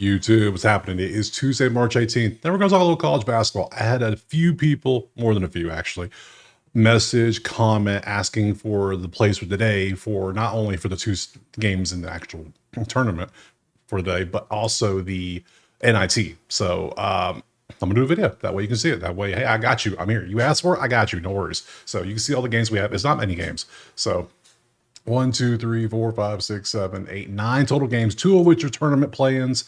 YouTube, what's happening? It is Tuesday, March 18th. Then we're going to talk a little college basketball. I had a few people, more than a few actually, message, comment, asking for the plays for today for not only for the two games in the actual tournament for today, but also the NIT. So I'm gonna do a video. That way you can see it. That way, hey, I got you. I'm here. You asked for it, I got you. No worries. So you can see all the games we have. It's not many games. So 1, 2, 3, 4, 5, 6, 7, 8, 9 total games, 2 of which are tournament play-ins,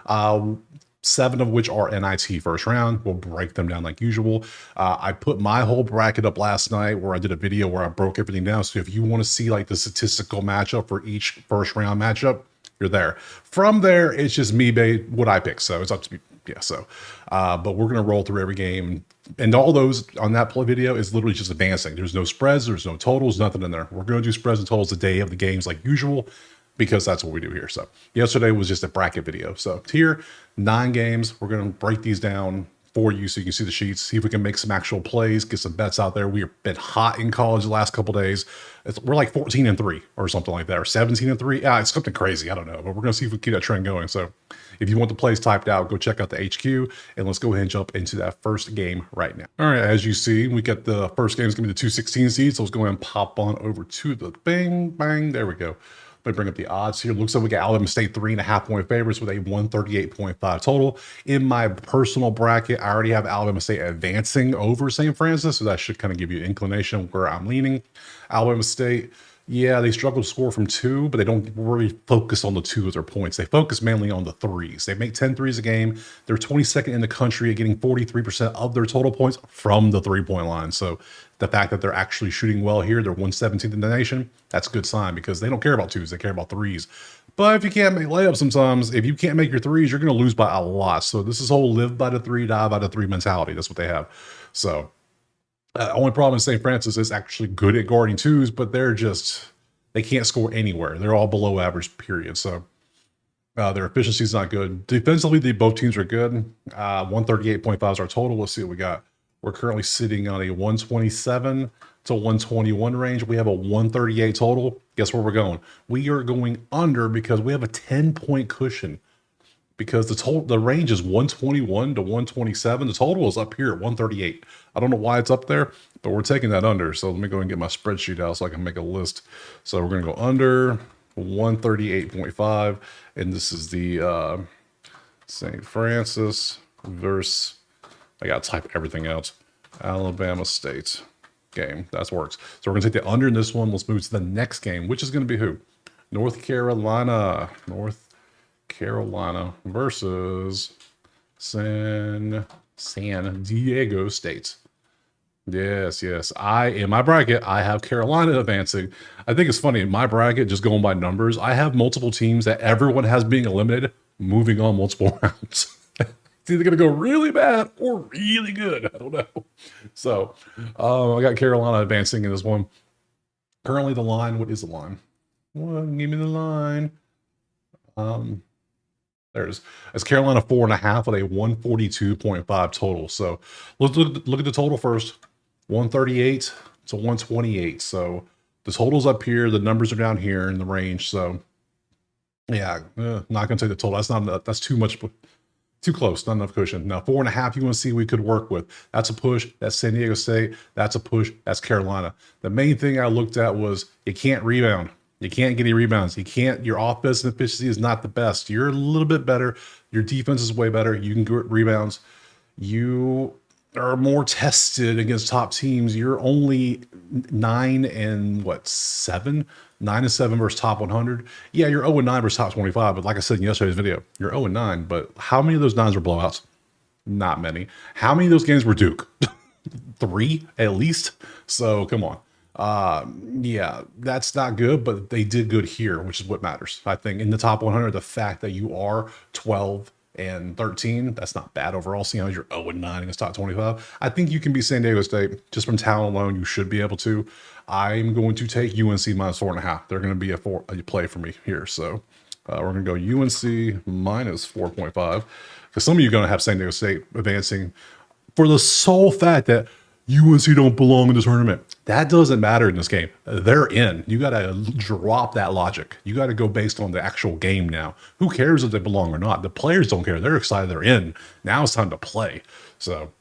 7 of which are NIT first round. We'll break them down like usual. I put my whole bracket up last night where I did a video where I broke everything down. So if you want to see like the statistical matchup for each first round matchup, you're there. From there, it's just me, what I pick. So it's up to me. Yeah, so, but we're going to roll through every game. And all those on that play video is literally just advancing. There's no spreads, there's no totals, nothing in there. We're going to do spreads and totals the day of the games like usual, because that's what we do here. So yesterday was just a bracket video. So here, 9 games. We're going to break these down for you so you can see the sheets, see if we can make some actual plays, get some bets out there. We've been hot in college the last couple days. We're like 14-3 or something like that, or 17-3. Yeah, it's something crazy. I don't know, but we're going to see if we keep that trend going. So if you want the plays typed out, go check out the HQ, and let's go ahead and jump into that first game right now. All right, as you see, we got the first game is going to be the 216 seeds. So let's go ahead and pop on over to the bang. There we go. Let me bring up the odds here. Looks like we got Alabama State 3.5 point favorites with a 138.5 total. In my personal bracket, I already have Alabama State advancing over St. Francis, so that should kind of give you an inclination where I'm leaning. Alabama State, yeah, they struggle to score from 2, but they don't really focus on the 2 as their points. They focus mainly on the 3s. They make 10 threes a game. They're 22nd in the country at getting 43% of their total points from the 3-point line. So the fact that they're actually shooting well here, they're 117th in the nation, that's a good sign because they don't care about 2s, they care about 3s. But if you can't make layups sometimes, if you can't make your 3s, you're going to lose by a lot. So this is whole live by the 3, die by the 3 mentality. That's what they have. So only problem in St. Francis is actually good at guarding 2s, but they can't score anywhere. They're all below average, period. So their efficiency is not good. Defensively, both teams are good. 138.5 is our total. Let's see what we got. We're currently sitting on a 127 to 121 range. We have a 138 total. Guess where we're going? We are going under because we have a 10-point cushion. Because the range is 121 to 127. The total is up here at 138. I don't know why it's up there, but we're taking that under. So let me go and get my spreadsheet out so I can make a list. So we're going to go under 138.5. And this is the St. Francis versus, I got to type everything out, Alabama State game. That works. So we're going to take the under in this one. Let's move to the next game, which is going to be who? North Carolina versus San Diego State. Yes. In my bracket, I have Carolina advancing. I think it's funny, in my bracket, just going by numbers, I have multiple teams that everyone has being eliminated, moving on multiple rounds. It's either going to go really bad or really good. I don't know. So I got Carolina advancing in this one. Currently the line, what is the line? Give me the line. There it is. It's Carolina 4.5 with a 142.5 total. So let's look at the total first. 138 to 128. So the total's up here. The numbers are down here in the range. So yeah, not going to take the total. That's not enough. That's too much. Too close, not enough cushion. Now 4.5 you want to see we could work with. That's a push. That's San Diego State. That's a push. That's Carolina. The main thing I looked at was you can't rebound. You can't get any rebounds. Your offensive efficiency is not the best. You're a little bit better. Your defense is way better. You can get rebounds. You are more tested against top teams. You're only 9-7? 9-7 versus top 100. Yeah, you're 0-9 versus top 25. But like I said in yesterday's video, you're 0-9. But how many of those 9s were blowouts? Not many. How many of those games were Duke? 3 at least. So come on. Yeah, that's not good, but they did good here, which is what matters. I think in the top 100, the fact that you are 12-13, that's not bad overall. Seeing how you're 0-9 against top 25, I think you can be San Diego State just from talent alone. You should be able to. I'm going to take UNC minus 4.5. They're going to be a play for me here. So we're going to go UNC minus 4.5 because some of you are going to have San Diego State advancing for the sole fact that UNC don't belong in the tournament. That doesn't matter in this game. They're in. You got to drop that logic. You got to go based on the actual game now. Who cares if they belong or not? The players don't care. They're excited they're in. Now it's time to play. So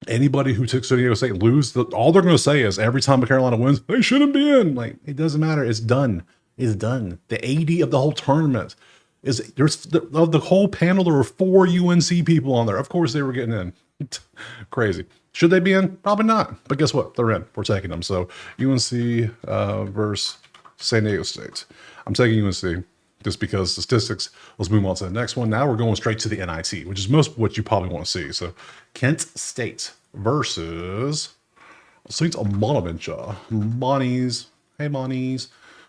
anybody who took San Diego State lose, all they're going to say is every time Carolina wins, they shouldn't be in. Like, it doesn't matter. It's done. It's done. The AD of the whole tournament is of the whole panel. There were 4 UNC people on there. Of course they were getting in. Crazy. Should they be in? Probably not. But guess what? They're in. We're taking them. So UNC versus San Diego State. I'm taking UNC just because statistics. Let's move on to the next one. Now we're going straight to the NIT, which is most of what you probably want to see. So Kent State versus St. Bonaventure. Bonnies. Hey, Bonnies.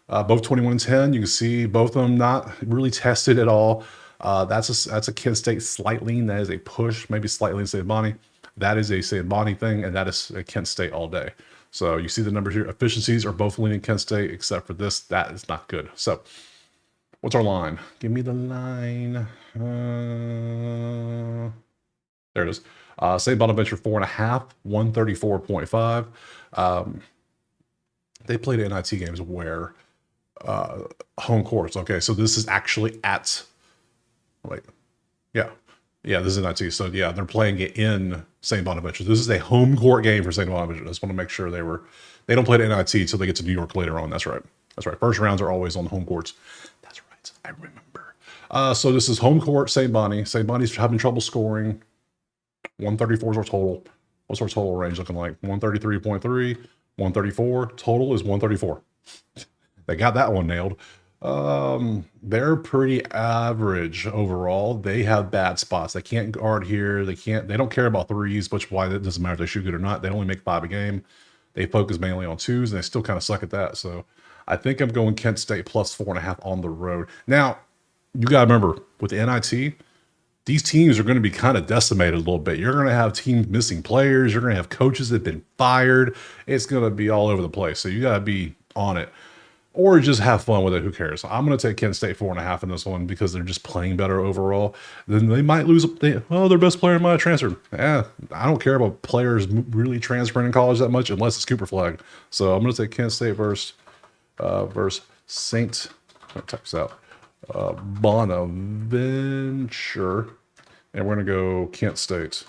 Both 21-10. You can see both of them not really tested at all. That's a Kent State slight lean. That is a push, maybe slightly in St. Bonnie. That is a St. Bonnie thing, and that is a Kent State all day. So you see the numbers here. Efficiencies are both leaning Kent State, except for this. That is not good. So what's our line? Give me the line. There it is. St. Bonaventure 4.5, 134.5. They played NIT games where home courts. Okay, so this is actually at. Wait, yeah, this is NIT. So yeah, they're playing it in St. Bonaventure. This is a home court game for St. Bonaventure. I just want to make sure they don't play the NIT until they get to New York later on. That's right. First rounds are always on the home courts. That's right. I remember. So this is home court St. Bonnie. St. Bonnie's having trouble scoring. 134 is our total. What's our total range looking like? 133.3, 134. Total is 134. They got that one nailed. They're pretty average overall. They have bad spots. They can't guard here. They don't care about threes, which why it doesn't matter if they shoot good or not. They only make 5 a game. They focus mainly on 2s, and they still kind of suck at that. So I think I'm going Kent State plus 4.5 on the road. Now, you got to remember, with the NIT, these teams are going to be kind of decimated a little bit. You're going to have teams missing players. You're going to have coaches that have been fired. It's going to be all over the place. So you got to be on it. Or just have fun with it. Who cares? I'm going to take Kent State 4.5 in this one because they're just playing better overall. Then they might lose. Their best player might have transferred. I don't care about players really transferring in college that much unless it's Cooper Flag. So I'm going to take Kent State versus Saint. Text out Bonaventure, and we're going to go Kent State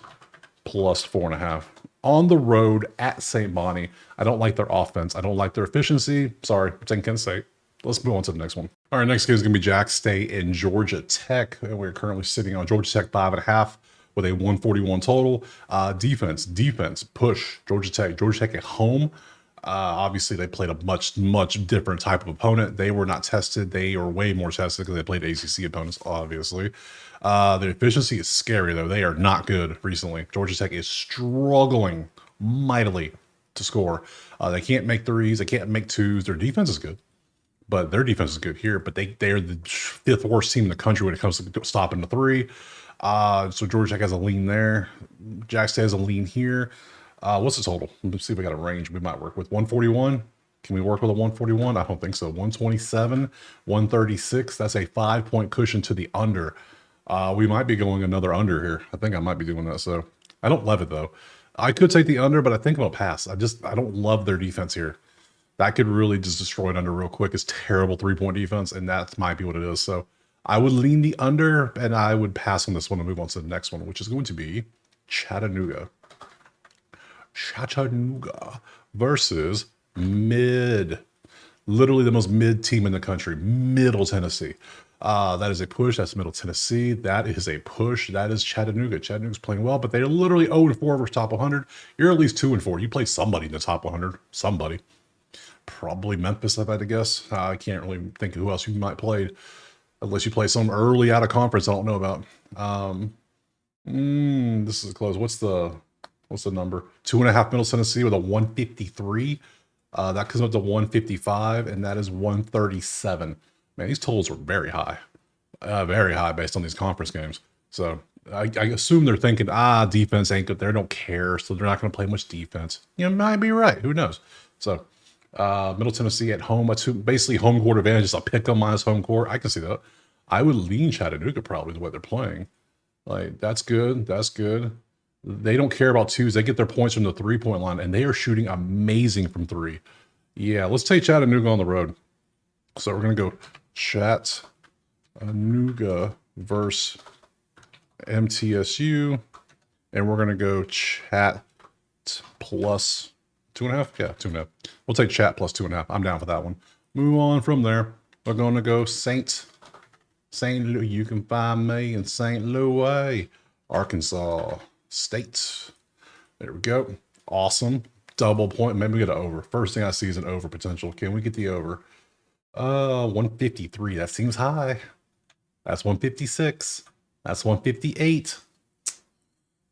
plus 4.5. On the road at St. Bonnie. I don't like their offense. I don't like their efficiency. Sorry, I'm taking Kent State. Let's move on to the next one. All right, next game is going to be Jax State and Georgia Tech. And we're currently sitting on Georgia Tech 5.5 with a 141 total. Defense, push. Georgia Tech at home. Obviously, they played a much different type of opponent. They were not tested. They are way more tested because they played ACC opponents, obviously. Their efficiency is scary, though. They are not good recently. Georgia Tech is struggling mightily to score. They can't make threes. They can't make 2s. Their defense is good, but their defense is good here. But they're the 5th worst team in the country when it comes to stopping the 3. So Georgia Tech has a lean there. Jax State has a lean here. What's the total? Let's see if we got a range we might work with. 141. Can we work with a 141? I don't think so. 127, 136. That's a 5-point cushion to the under. We might be going another under here. I think I might be doing that. So I don't love it though. I could take the under, but I think I'm gonna pass. I don't love their defense here. That could really just destroy it under real quick. It's terrible 3-point defense, and that might be what it is. So I would lean the under, and I would pass on this one and move on to the next one, which is going to be Chattanooga versus mid. Literally the most mid team in the country, Middle Tennessee. That is a push. That's Middle Tennessee. That is a push. That is Chattanooga. Chattanooga's playing well, but they're literally 0-4 versus top 100. You're at least 2-4. You play somebody in the top 100. Somebody. Probably Memphis, if I had to guess. I can't really think of who else you might play, unless you play some early out of conference I don't know about. This is close. What's the number? 2.5 Middle Tennessee with a 153. That comes up to 155, and that is 137. Man, these totals are very high based on these conference games. So I assume they're thinking, defense ain't good. They don't care, so they're not going to play much defense. You might be right. Who knows? So Middle Tennessee at home, basically home court advantage. Is a pick 'em minus home court. I can see that. I would lean Chattanooga probably the way they're playing. Like, that's good. That's good. They don't care about twos. They get their points from the 3-point line, and they are shooting amazing from three. Yeah, let's take Chattanooga on the road. So we're going to go Chattanooga versus MTSU, and we're going to go Chat plus 2.5. Yeah, 2.5. We'll take Chat plus 2.5. I'm down for that one. Move on from there. We're going to go St. Louis. You can find me in St. Louis, Arkansas State. There we go. Awesome. Double point. Maybe we get an over. First thing I see is an over potential. Can we get the over? 153. That seems high. That's 156. That's 158.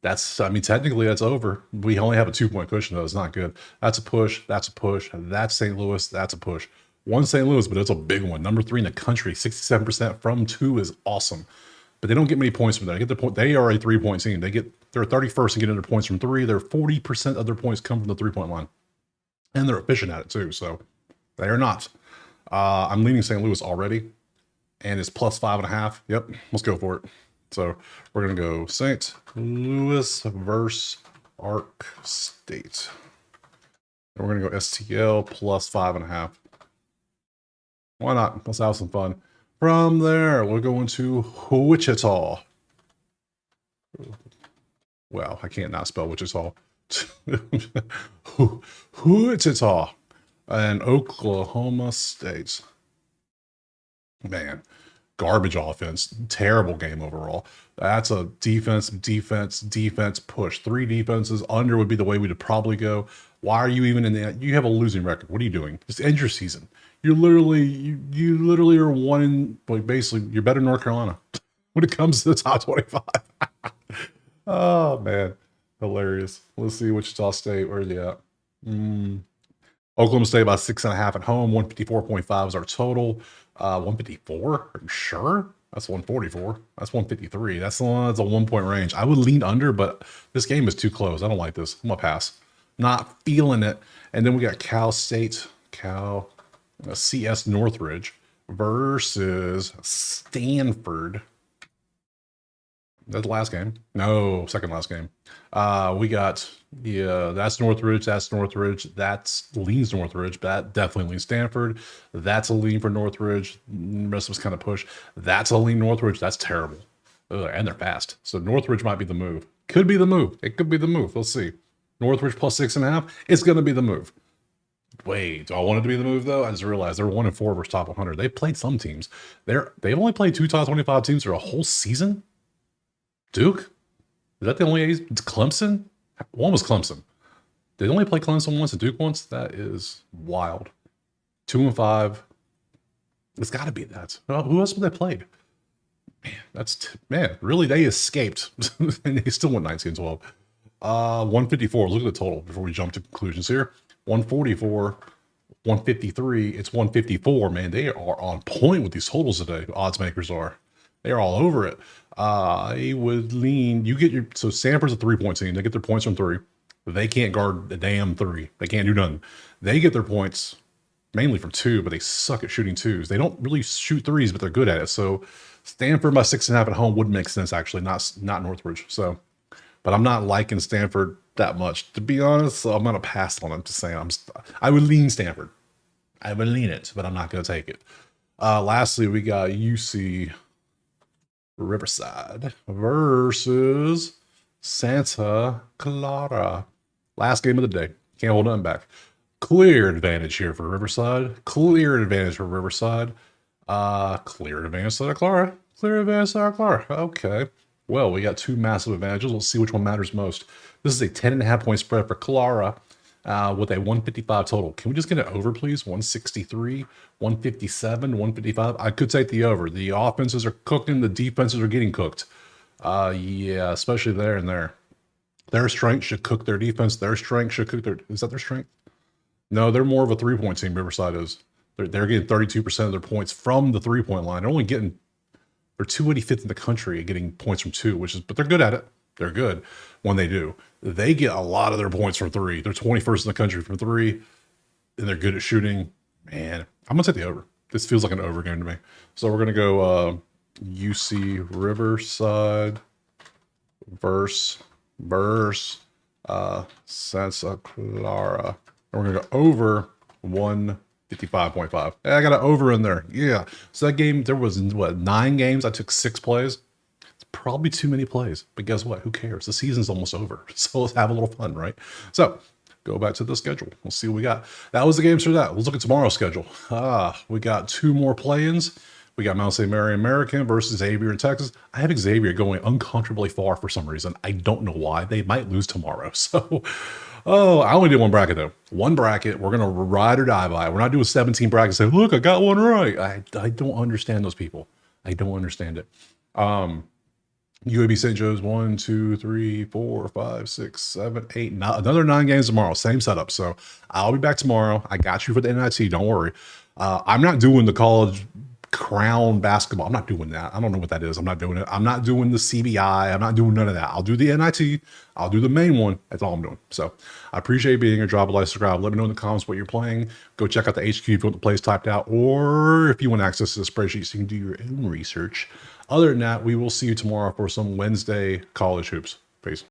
That's, I mean, technically that's over. We only have a 2-point cushion though. It's not good. That's a push. That's a push. That's St. Louis. That's a push. One St. Louis, but it's a big one. Number 3 in the country. 67% from 2 is awesome. But they don't get many points from that. They get their point. They are a 3-point team. They're 31st in getting their points from 3. They're 40% of their points come from the 3-point line, and they're efficient at it too. So they are not. I'm leaning St. Louis already, and it's plus 5.5. Yep, let's go for it. So we're gonna go St. Louis versus Ark State. And we're gonna go STL plus 5.5. Why not? Let's have some fun. From there, we're going to Wichita. Wow, I can't not spell Wichita. Wichita and Oklahoma State. Man, garbage offense. Terrible game overall. That's a defense push. 3 defenses. Under would be the way we'd probably go. Why are you even in the? You have a losing record. What are you doing? Just end your season. You're literally, you literally are one in, like, basically, you're better than North Carolina when it comes to the top 25. Oh, man. Hilarious. Let's see Wichita State. Where are they at? Oklahoma State about 6.5 at home. 154.5 is our total. 154? Are you sure? That's 144. That's 153. That's a 1-point range. I would lean under, but this game is too close. I don't like this. I'm going to pass. Not feeling it. And then we got Cal State. CS Northridge versus Stanford. That's the last game. No, second last game. We got, yeah, that's Northridge. That's Northridge. That's leans Northridge. That definitely leans Stanford. That's a lean for Northridge. The rest of us kind of push. That's a lean Northridge. That's terrible. Ugh, and they're fast. So Northridge might be the move. Could be the move. It could be the move. Let's see. Northridge plus 6.5. It's going to be the move. Wait, do I want it to be the move though? I just realized they're 1-4 versus top 100. They've played some teams. They've only played 2 top 25 teams for a whole season. Duke? Is that the only? Clemson? One was Clemson. Did they only play Clemson once and Duke once? That is wild. 2-5. It's got to be that. Who else have they played? Man, really, they escaped. And they still went 19-12. 154. Look at the total before we jump to conclusions here. 144, 153. It's 154. Man, they are on point with these totals today. Odds makers are. They're all over it. I would lean. So Stanford's a 3-point team. They get their points from 3. They can't guard the damn 3. They can't do nothing. They get their points mainly from 2, but they suck at shooting 2s. They don't really shoot 3s, but they're good at it. So Stanford by 6.5 at home would make sense, actually, not Northridge. So, but I'm not liking Stanford that much, to be honest. So I'm gonna pass on it. Just saying, I would lean Stanford. I would lean it, but I'm not gonna take it. Lastly, we got UC Riverside versus Santa Clara. Last game of the day. Can't hold nothing back. Clear advantage here for Riverside. Clear advantage for Riverside. Clear advantage Santa Clara. Clear advantage Santa Clara. Okay. Well, we got 2 massive advantages. Let's see which one matters most. This is a 10.5-point spread for Clara with a 155 total. Can we just get it over, please? 163, 157, 155. I could take the over. The offenses are cooking. The defenses are getting cooked. Yeah, especially there and there. Their strength should cook their defense. Their strength should cook their... Is that their strength? No, they're more of a 3-point team, Riverside is. They're getting 32% of their points from the 3-point line. They're only getting... They're 285th in the country at getting points from 2, but they're good at it. They're good when they do. They get a lot of their points from 3. They're 21st in the country from 3, and they're good at shooting. Man, I'm going to take the over. This feels like an over game to me. So we're going to go UC Riverside versus versus Santa Clara. And we're going to go over 155.5. I got an over in there. Yeah. So that game, there was, what, 9 games? I took 6 plays. It's probably too many plays. But guess what? Who cares? The season's almost over. So let's have a little fun, right? So go back to the schedule. We'll see what we got. That was the games for that. Let's look at tomorrow's schedule. We got 2 more play-ins. We got Mount St. Mary American versus Xavier in Texas. I have Xavier going uncomfortably far for some reason. I don't know why. They might lose tomorrow. So, I only did 1 bracket though. 1 bracket. We're going to ride or die by it. We're not doing 17 brackets. Say, look, I got one right. I don't understand those people. I don't understand it. UAB St. Joe's 1, 2, 3, 4, 5, 6, 7, 8, another 9 games tomorrow. Same setup. So I'll be back tomorrow. I got you for the NIT. Don't worry. I'm not doing the college crown basketball. I'm not doing that. I don't know what that is. I'm not doing it. I'm not doing the CBI. I'm not doing none of that. I'll do the NIT. I'll do the main one. That's all I'm doing. So I appreciate being here. Drop a like, subscribe. Let me know in the comments what you're playing. Go check out the HQ if you want the plays typed out, or if you want access to the spreadsheet so you can do your own research. Other than that, we will see you tomorrow for some Wednesday college hoops. Peace.